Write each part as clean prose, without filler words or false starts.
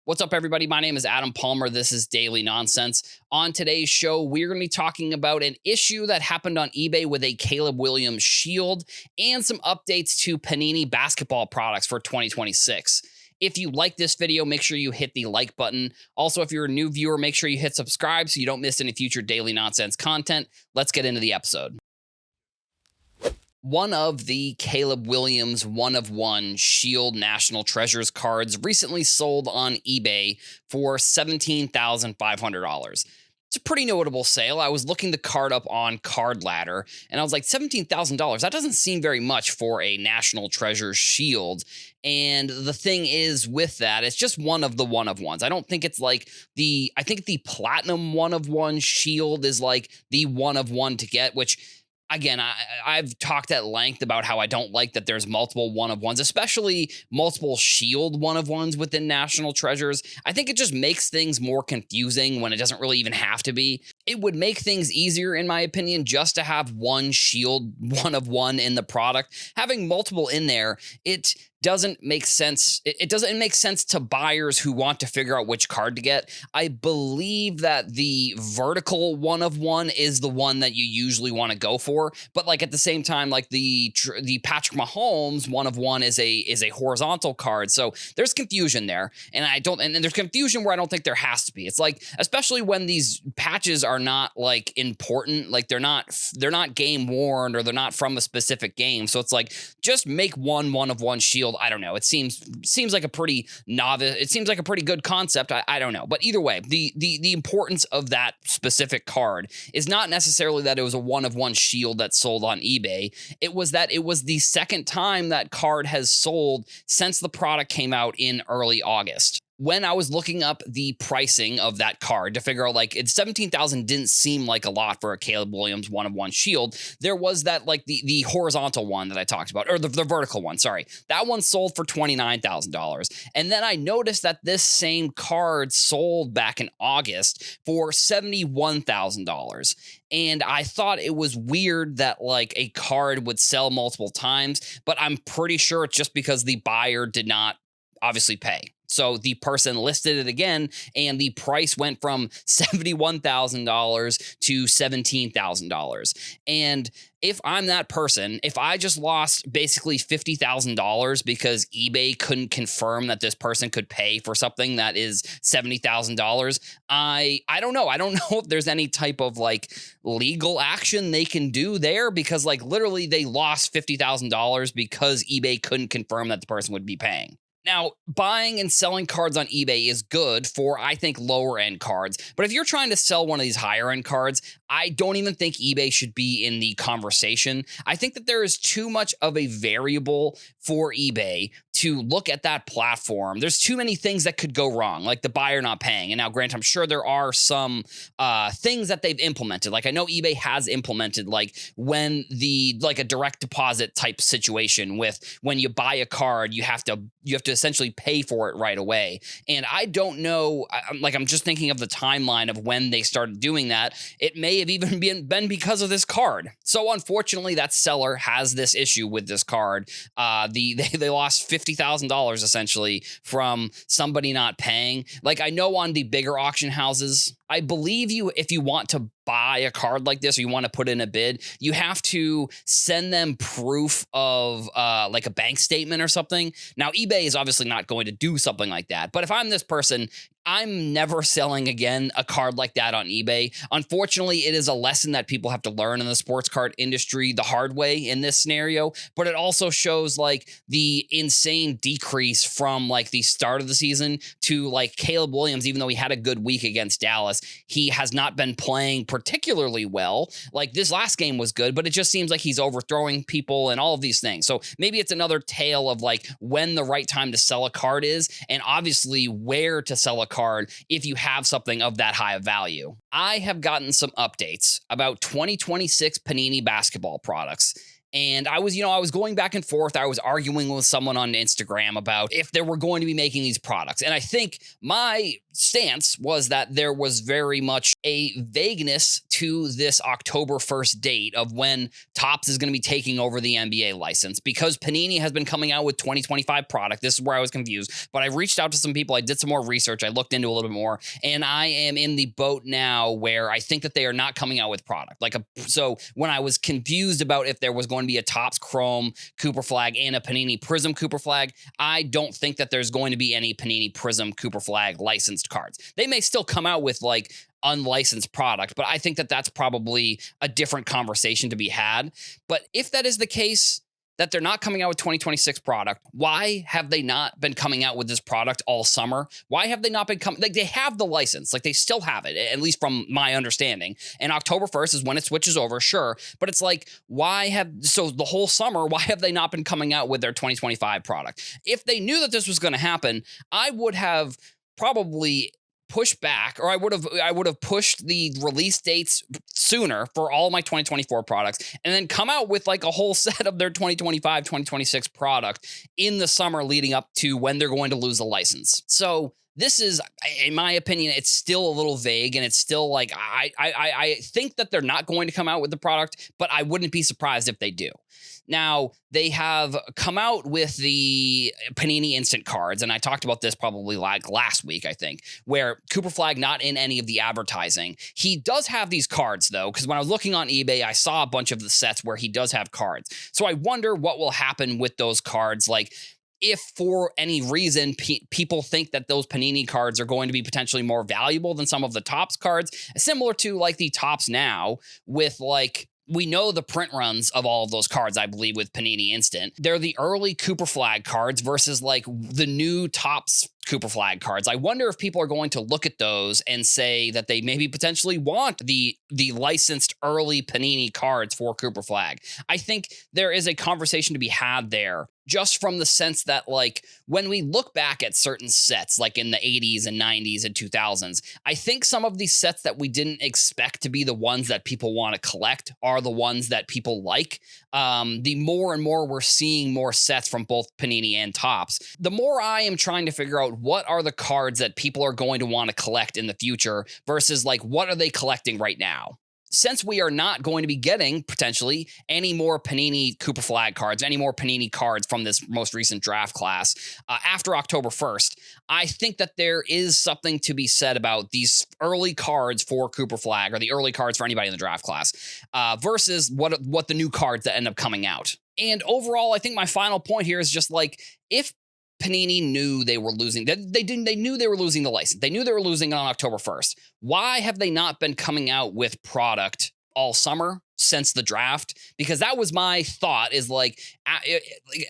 What's up, everybody? My name is Adam Palmer. This is Daily Nonsense. On today's show, we're going to be talking about an issue that happened on eBay with a Caleb Williams shield and some updates to Panini basketball products for 2026. If you like this video, make sure you hit the like button. Also, if you're a new viewer, make sure you hit subscribe so you don't miss any future Daily Nonsense content. Let's get into the episode. One of the Caleb Williams one-of-one Shield National Treasures cards recently sold on eBay for $17,500. It's a pretty notable sale. I was looking the card up on Card Ladder, and I was like, $17,000? That doesn't seem very much for a National Treasures Shield. And the thing is with that, it's just one of the one-of-ones. I don't think it's like I think the Platinum one-of-one Shield is like the one-of-one to get, which... Again, I've talked at length about how I don't like that there's multiple one-of-ones, especially multiple Shield one-of-ones within National Treasures. I think it just makes things more confusing when it doesn't really even have to be. It would make things easier, in my opinion, just to have one Shield one-of-one in the product. Having multiple in there, it doesn't make sense. It doesn't make sense to buyers who want to figure out which card to get. I believe that the vertical one-of-one is the one that you usually want to go for, but like at the same time, like the Patrick Mahomes one-of-one is a horizontal card, so there's confusion there, and there's confusion where I don't think there has to be. It's like, especially when these patches are not like important, like they're not game worn or they're not from a specific game, so it's like just make one-of-one Shield. I don't know. It seems like a pretty novice. It seems like a pretty good concept. I don't know. But either way, the importance of that specific card is not necessarily that it was a one-of-one Shield that sold on eBay. It was that it was the second time that card has sold since the product came out in early August. When I was looking up the pricing of that card to figure out, like, it's $17,000 didn't seem like a lot for a Caleb Williams one-of-one Shield. There was that, like, the horizontal one that I talked about, or the vertical one, sorry. That one sold for $29,000. And then I noticed that this same card sold back in August for $71,000. And I thought it was weird that, like, a card would sell multiple times, but I'm pretty sure it's just because the buyer did not obviously pay. So the person listed it again, and the price went from $71,000 to $17,000. And if I'm that person, if I just lost basically $50,000 because eBay couldn't confirm that this person could pay for something that is $70,000, I don't know. I don't know if there's any type of like legal action they can do there, because like literally they lost $50,000 because eBay couldn't confirm that the person would be paying. Now, buying and selling cards on eBay is good for, I think, lower-end cards. But if you're trying to sell one of these higher-end cards, I don't even think eBay should be in the conversation. I think that there is too much of a variable for eBay to look at that platform. There's too many things that could go wrong, like the buyer not paying. And now, granted, I'm sure there are some things that they've implemented. Like I know eBay has implemented, like when like a direct deposit type situation with when you buy a card, you have to essentially pay for it right away. And I don't know, I'm just thinking of the timeline of when they started doing that. It may have even been because of this card. So unfortunately, that seller has this issue with this card. They lost $50,000 essentially from somebody not paying. Like I know on the bigger auction houses, I believe if you want to buy a card like this or you want to put in a bid, you have to send them proof of like a bank statement or something. Now, eBay is obviously not going to do something like that. But if I'm this person, I'm never selling again a card like that on eBay. Unfortunately, it is a lesson that people have to learn in the sports card industry the hard way in this scenario, but it also shows like the insane decrease from like the start of the season to like Caleb Williams. Even though he had a good week against Dallas, he has not been playing particularly well. Like this last game was good, but it just seems like he's overthrowing people and all of these things. So maybe it's another tale of like when the right time to sell a card is, and obviously where to sell a card if you have something of that high of value. I have gotten some updates about 2026 Panini basketball products. And I was going back and forth. I was arguing with someone on Instagram about if they were going to be making these products. And I think my stance was that there was very much a vagueness to this October 1st date of when Topps is going to be taking over the NBA license, because Panini has been coming out with 2025 product. This is where I was confused, but I reached out to some people. I did some more research. I looked into a little bit more, and I am in the boat now where I think that they are not coming out with product. So when I was confused about if there was going to be a Topps Chrome Cooper Flag and a Panini Prism Cooper Flag, I don't think that there's going to be any Panini Prism Cooper Flag licensed cards. They may still come out with like unlicensed product, but I think that that's probably a different conversation to be had. But if that is the case, that they're not coming out with 2026 product, why have they not been coming out with this product all summer? Why have they not been coming? Like, they have the license, like they still have it, at least from my understanding. And October 1st is when it switches over, sure. But it's like, so the whole summer, why have they not been coming out with their 2025 product? If they knew that this was going to happen, I would have probably pushed back, or I would have pushed the release dates sooner for all my 2024 products, and then come out with like a whole set of their 2025, 2026 product in the summer leading up to when they're going to lose the license. So this is, in my opinion, it's still a little vague, and it's still like, I think that they're not going to come out with the product, but I wouldn't be surprised if they do. Now, they have come out with the Panini Instant cards, and I talked about this probably like last week, I think, where Cooper Flag not in any of the advertising. He does have these cards, though, because when I was looking on eBay, I saw a bunch of the sets where he does have cards. So I wonder what will happen with those cards, like, if for any reason people think that those Panini cards are going to be potentially more valuable than some of the Topps cards, similar to like the Topps now with like, we know the print runs of all of those cards, I believe, with Panini Instant. They're the early Cooper Flag cards versus like the new Topps Cooper Flag cards. I wonder if people are going to look at those and say that they maybe potentially want the licensed early Panini cards for Cooper Flag. I think there is a conversation to be had there, just from the sense that, like, when we look back at certain sets, like in the 80s and 90s and 2000s, I think some of these sets that we didn't expect to be the ones that people want to collect are the ones that people like. The more and more we're seeing more sets from both Panini and Topps, the more I am trying to figure out what are the cards that people are going to want to collect in the future versus like, what are they collecting right now? Since we are not going to be getting potentially any more Panini Cooper Flag cards, any more Panini cards from this most recent draft class after October 1st, I think that there is something to be said about these early cards for Cooper Flag, or the early cards for anybody in the draft class, versus what the new cards that end up coming out. And overall, I think my final point here is just like, if Panini knew they were losing, they knew they were losing the license, they knew they were losing on October 1st. Why have they not been coming out with product all summer since the draft? Because that was my thought, is like,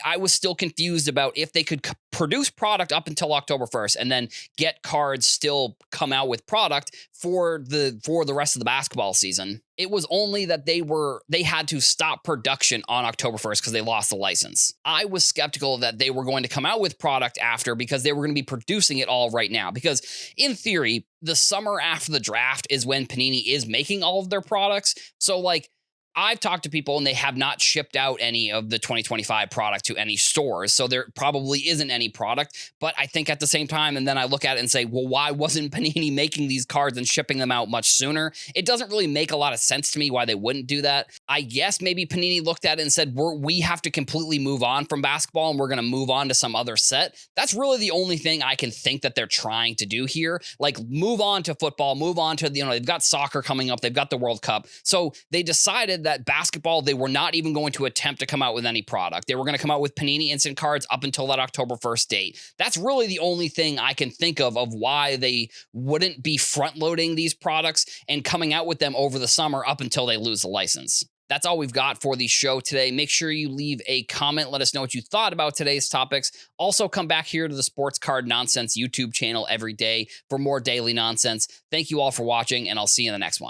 I was still confused about if they could produce product up until October 1st and then get cards still come out with product for the rest of the basketball season. It was only that they had to stop production on October 1st because they lost the license. I was skeptical that they were going to come out with product after, because they were going to be producing it all right now. Because in theory, the summer after the draft is when Panini is making all of their products. So like, I've talked to people and they have not shipped out any of the 2025 product to any stores. So there probably isn't any product. But I think at the same time, and then I look at it and say, well, why wasn't Panini making these cards and shipping them out much sooner? It doesn't really make a lot of sense to me why they wouldn't do that. I guess maybe Panini looked at it and said, we have to completely move on from basketball and we're going to move on to some other set. That's really the only thing I can think that they're trying to do here. Like, move on to football, move on to, they've got soccer coming up, they've got the World Cup. So they decided that basketball, they were not even going to attempt to come out with any product. They were going to come out with Panini Instant cards up until that October 1st date. That's really the only thing I can think of why they wouldn't be front loading these products and coming out with them over the summer up until they lose the license. That's all we've got for the show today. Make sure you leave a comment. Let us know what you thought about today's topics. Also, come back here to the Sports Card Nonsense YouTube channel every day for more daily nonsense. Thank you all for watching, and I'll see you in the next one.